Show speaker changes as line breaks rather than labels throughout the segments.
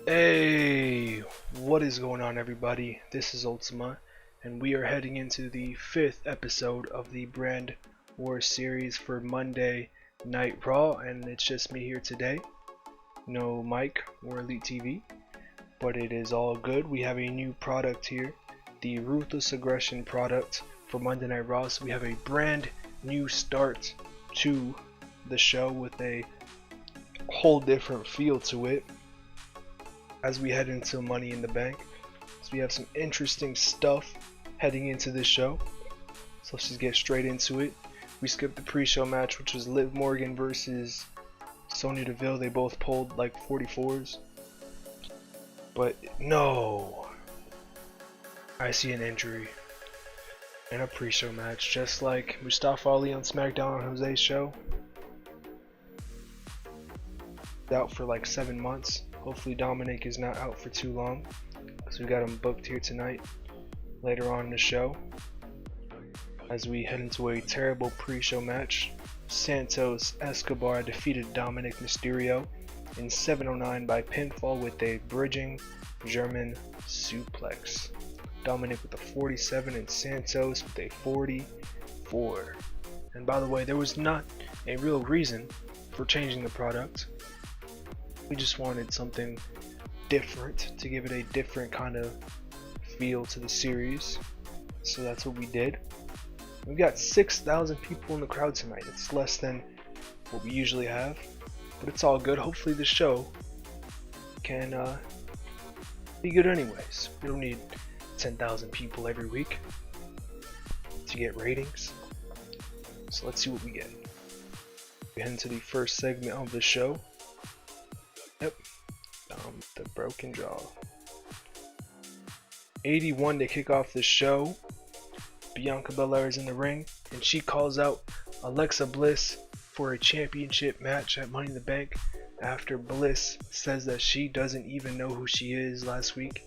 Hey, what is going on, everybody? This is Ultima, and we are heading into the 5th episode of the Brand War series for Monday Night Raw, and it's just me here today. No Mike or Elite TV, but it is all good. We have a new product here, the Ruthless Aggression product for Monday Night Raw, so we have a brand new start to the show with a whole different feel to it as we head into Money in the Bank. So we have some interesting stuff heading into this show. So let's just get straight into it. We skipped the pre-show match, which was Liv Morgan versus Sonya Deville. They both pulled like 44s. But no, I see an injury in a pre-show match, just like Mustafa Ali on SmackDown on Jose's show. Out for like 7 months. Hopefully Dominic is not out for too long, because we got him booked here tonight later on in the show. As we head into a terrible pre-show match, Santos Escobar defeated Dominic Mysterio in 709 by pinfall with a bridging German suplex. Dominic with a 47 and Santos with a 44. And by the way, there was not a real reason for changing the product. We just wanted something different to give it a different kind of feel to the series, so that's what we did. We got 6,000 people in the crowd tonight. It's less than what we usually have, but it's all good. Hopefully the show can be good anyways. We don't need 10,000 people every week to get ratings, so let's see what we get. We head into the first segment of the show. Yep, the broken jaw. 81 to kick off the show. Bianca Belair is in the ring, and she calls out Alexa Bliss for a championship match at Money in the Bank after Bliss says that she doesn't even know who she is last week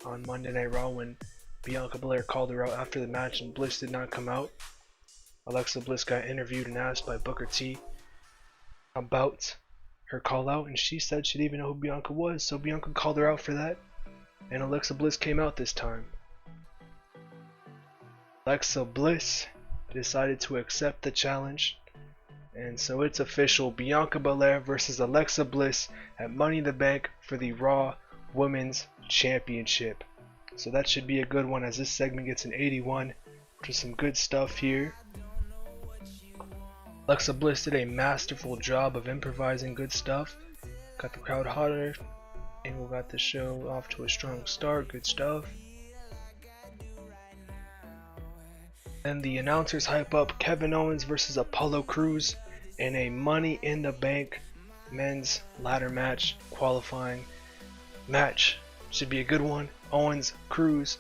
on Monday Night Raw when Bianca Belair called her out after the match and Bliss did not come out. Alexa Bliss got interviewed and asked by Booker T about her call out, and she said she didn't even know who Bianca was, so Bianca called her out for that, and Alexa Bliss came out this time. Alexa Bliss decided to accept the challenge, and so it's official: Bianca Belair versus Alexa Bliss at Money in the Bank for the Raw Women's Championship. So that should be a good one, as this segment gets an 81, which is some good stuff here. Alexa Bliss did a masterful job of improvising good stuff. Got the crowd hotter, and we got the show off to a strong start. Good stuff. And the announcers hype up Kevin Owens versus Apollo Crews in a Money in the Bank men's ladder match, qualifying match. Should be a good one. Owens, Crews.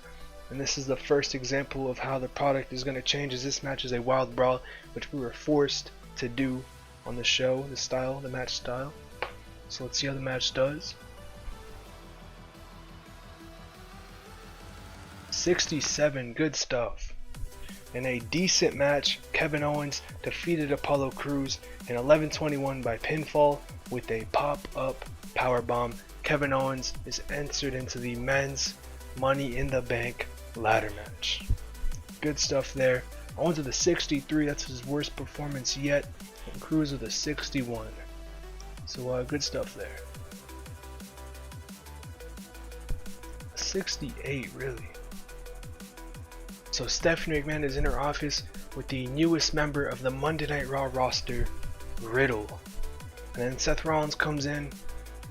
And this is the first example of how the product is going to change, as this match is a wild brawl, which we were forced to do on the show, the match style. So let's see how the match does. 67, good stuff. In a decent match, Kevin Owens defeated Apollo Crews in 11:21 by pinfall with a pop-up powerbomb. Kevin Owens is entered into the men's Money in the Bank ladder match. Good stuff there. Owens with a 63, that's his worst performance yet, and Crews with a 61. So good stuff there. 68, really. So Stephanie McMahon is in her office with the newest member of the Monday Night Raw roster, Riddle. And then Seth Rollins comes in,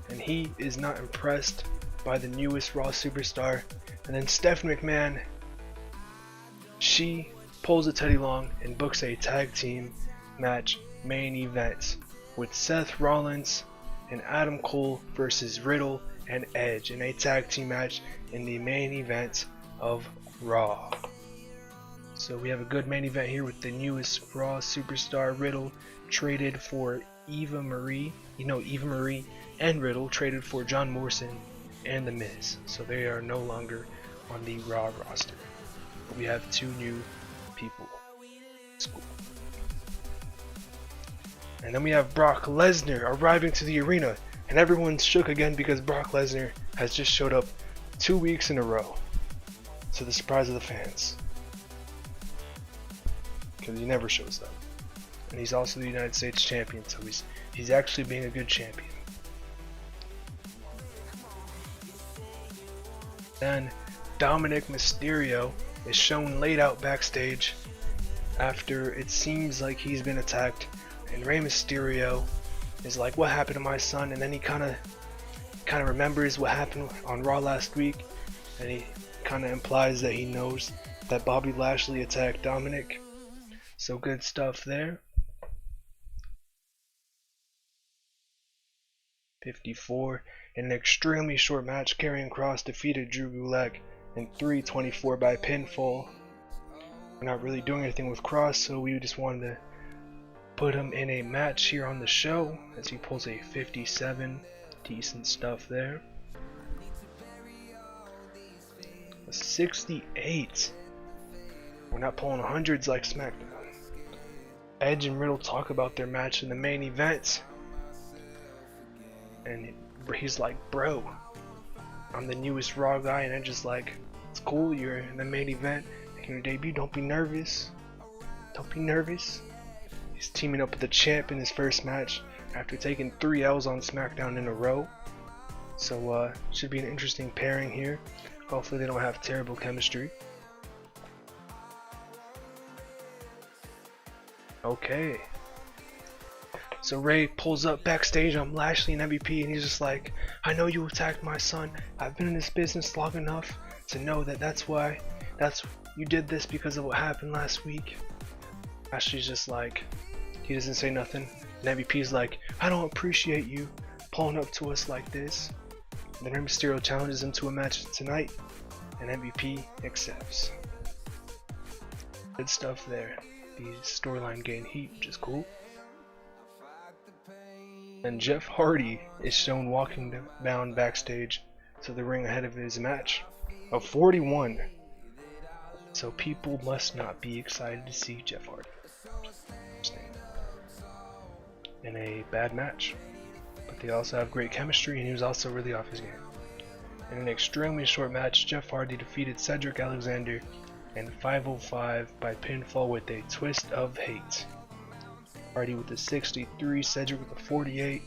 and he is not impressed by the newest Raw superstar. And then Stephanie McMahon, she pulls a Teddy Long and books a tag team match main event with Seth Rollins and Adam Cole versus Riddle and Edge in a tag team match in the main event of Raw. So we have a good main event here with the newest Raw superstar. Riddle traded for Eva Marie. Eva Marie and Riddle traded for John Morrison and The Miz. So they are no longer on the Raw roster. We have two new people. It's cool. And then we have Brock Lesnar arriving to the arena, And everyone's shook again because Brock Lesnar has just showed up 2 weeks in a row, to the surprise of the fans, because he never shows up. And he's also the United States champion, so he's actually being a good champion. Then Dominic Mysterio is shown laid out backstage after it seems like he's been attacked, and Rey Mysterio is like, what happened to my son? And then he kind of remembers what happened on Raw last week, and he kind of implies that he knows that Bobby Lashley attacked Dominic. So good stuff there. 54. In an extremely short match, Karrion Kross defeated Drew Gulak in 3:24 by pinfall. We're not really doing anything with Kross, so we just wanted to put him in a match here on the show as he pulls a 57. Decent stuff there. A 68. We're not pulling hundreds like SmackDown. Edge and Riddle talk about their match in the main event, and he's like, bro, I'm the newest Raw guy, and Edge is like, it's cool, you're in the main event, making your debut, don't be nervous. Don't be nervous. He's teaming up with the champ in his first match after taking 3 L's on SmackDown in a row. So should be an interesting pairing here. Hopefully they don't have terrible chemistry. Okay. So Ray pulls up backstage on Lashley and MVP, and he's just like, I know you attacked my son. I've been in this business long enough to know that you did this because of what happened last week. Lashley's just like, he doesn't say nothing. And MVP's like, I don't appreciate you pulling up to us like this. And then Rey Mysterio challenges him to a match tonight, and MVP accepts. Good stuff there. The storyline gained heat, which is cool. And Jeff Hardy is shown walking down backstage to the ring ahead of his match of 41. So people must not be excited to see Jeff Hardy in a bad match. But they also have great chemistry, and he was also really off his game. In an extremely short match, Jeff Hardy defeated Cedric Alexander in 5:05 by pinfall with a twist of hate. Hardy with a 63, Cedric with a 48.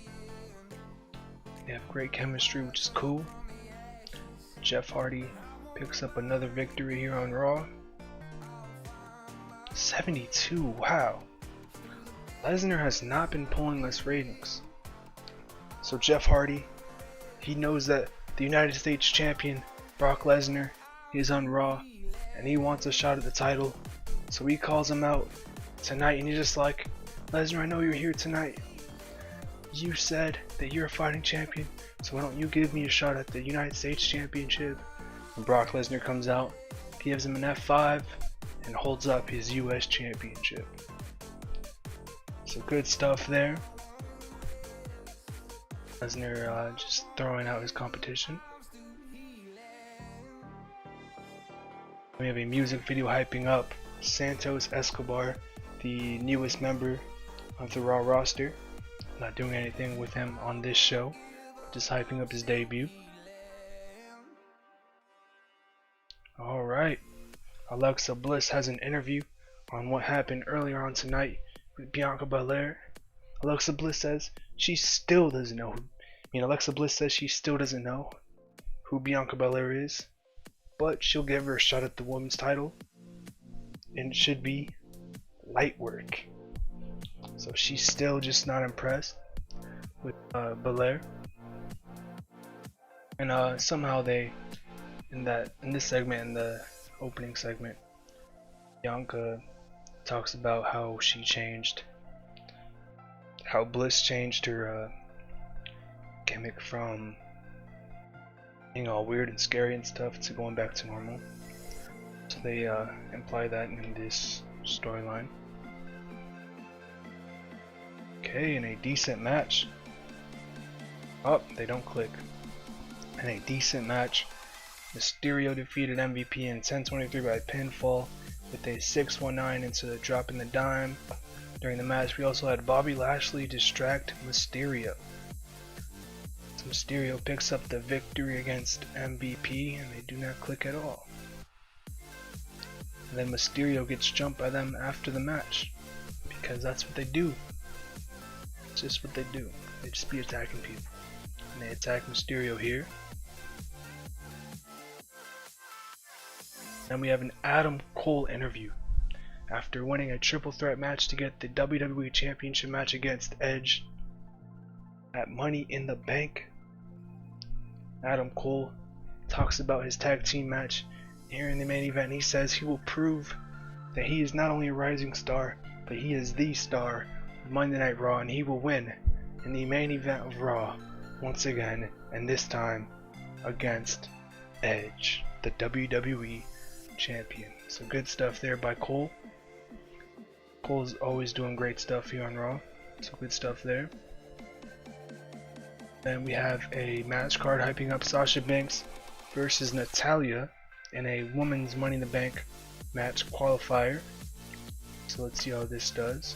They have great chemistry, which is cool. Jeff Hardy picks up another victory here on Raw. 72, wow. Lesnar has not been pulling us ratings. So Jeff Hardy, he knows that the United States champion, Brock Lesnar, is on Raw, and he wants a shot at the title. So he calls him out tonight, and he's just like, Lesnar, I know you're here tonight. You said that you're a fighting champion, so why don't you give me a shot at the United States Championship? And Brock Lesnar comes out, gives him an F5, and holds up his US Championship. So good stuff there. Lesnar just throwing out his competition. We have a music video hyping up Santos Escobar, the newest member of the Raw roster. Not doing anything with him on this show, just hyping up his debut. Alright, Alexa Bliss has an interview on what happened earlier on tonight with Bianca Belair. Alexa Bliss says she still doesn't know Alexa Bliss says she still doesn't know who Bianca Belair is, but she'll give her a shot at the women's title, and it should be light work. So she's still just not impressed with Belair. And somehow they, in this segment, in the opening segment, Bianca talks about how she changed, how Bliss changed her gimmick from being all weird and scary and stuff to going back to normal. So they imply that in this storyline. Okay, in a decent match. Oh, they don't click. In a decent match, Mysterio defeated MVP in 10:23 by pinfall with a 619 into the drop in the dime. During the match, we also had Bobby Lashley distract Mysterio. Mysterio picks up the victory against MVP, and they do not click at all. And then Mysterio gets jumped by them after the match, because that's what they do. It's just what they do. They just be attacking people. And they attack Mysterio here. Then we have an Adam Cole interview. After winning a triple threat match to get the WWE Championship match against Edge at Money in the Bank, Adam Cole talks about his tag team match here in the main event. He says he will prove that he is not only a rising star, but he is the star of Monday Night Raw, and he will win in the main event of Raw once again, and this time against Edge, the WWE Champion. So good stuff there by Cole. Cole's always doing great stuff here on Raw, so good stuff there. Then we have a match card hyping up Sasha Banks versus Natalya in a women's Money in the Bank match qualifier. So let's see how this does.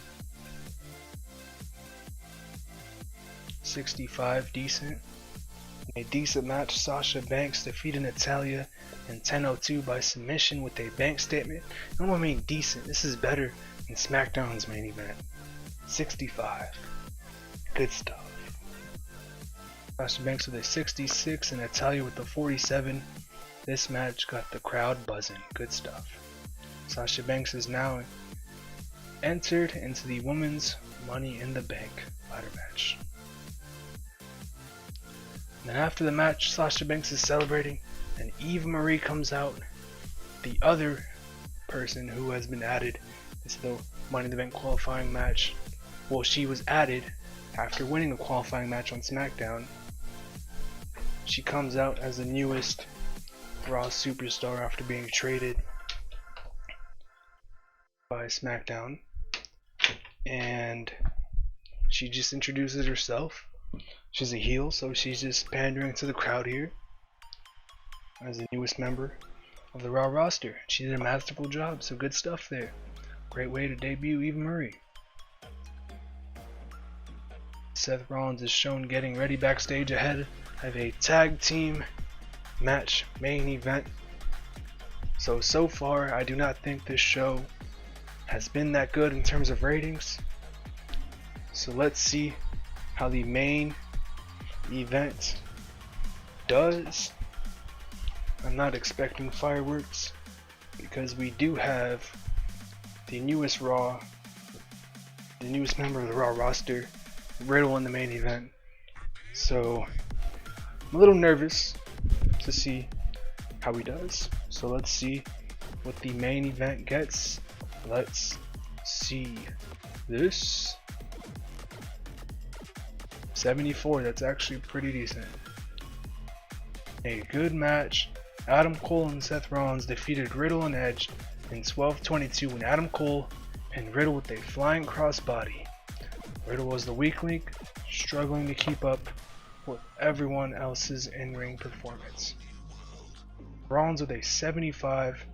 65, decent. In a decent match, Sasha Banks defeated Natalya in 10:02 by submission with a bank statement. I don't want to mean decent, this is better than SmackDown's main event. 65. Good stuff. Sasha Banks with a 66 and Natalya with a 47. This match got the crowd buzzing. Good stuff. Sasha Banks is now entered into the Women's Money in the Bank ladder match. And then after the match, Sasha Banks is celebrating, and Eva Marie comes out, the other person who has been added to the Money in the Bank qualifying match. Well, she was added after winning a qualifying match on SmackDown. She comes out as the newest Raw superstar after being traded by SmackDown, and she just introduces herself. She's a heel, so she's just pandering to the crowd here as the newest member of the Raw roster. She did a masterful job, so good stuff there. Great way to debut Eva Marie. Seth Rollins is shown getting ready backstage ahead of a tag team match main event. So far I do not think this show has been that good in terms of ratings. So let's see how the main event does. I'm not expecting fireworks because we do have the newest member of the Raw roster, Riddle, in the main event. So I'm a little nervous to see how he does. So let's see what the main event gets. Let's see this. 74, that's actually pretty decent. A good match. Adam Cole and Seth Rollins defeated Riddle and Edge in 12:22 when Adam Cole and Riddle with a flying crossbody. Riddle was the weak link, struggling to keep up with everyone else's in-ring performance. Rollins with a 75,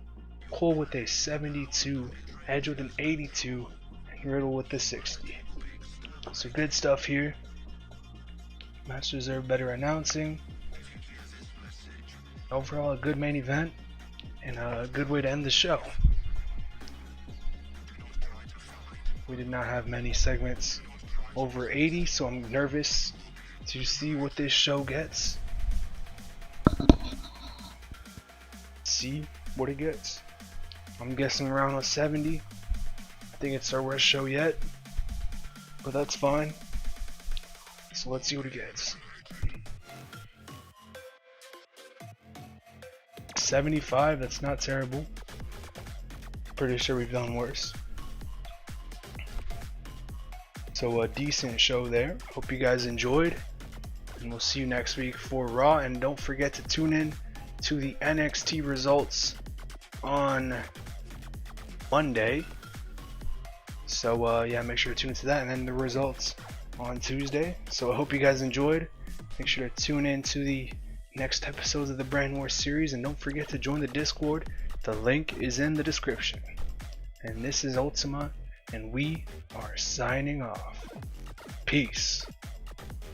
Cole with a 72, Edge with an 82, and Riddle with the 60. So good stuff here. Match deserved better announcing. Overall, a good main event and a good way to end the show. We did not have many segments over 80, so I'm nervous to see what this show gets. See what it gets. I'm guessing around a 70. I think it's our worst show yet, but that's fine. So let's see what it gets. 75, that's not terrible. Pretty sure we've done worse. So a decent show there. Hope you guys enjoyed. And we'll see you next week for Raw. And don't forget to tune in to the NXT results on Monday. So yeah, make sure to tune into that. And then the results on Tuesday. So I hope you guys enjoyed. Make sure to tune in to the next episodes of the Brand Wars series, and don't forget to join the Discord. The link is in the description. And this is Ultima, and we are signing off. Peace.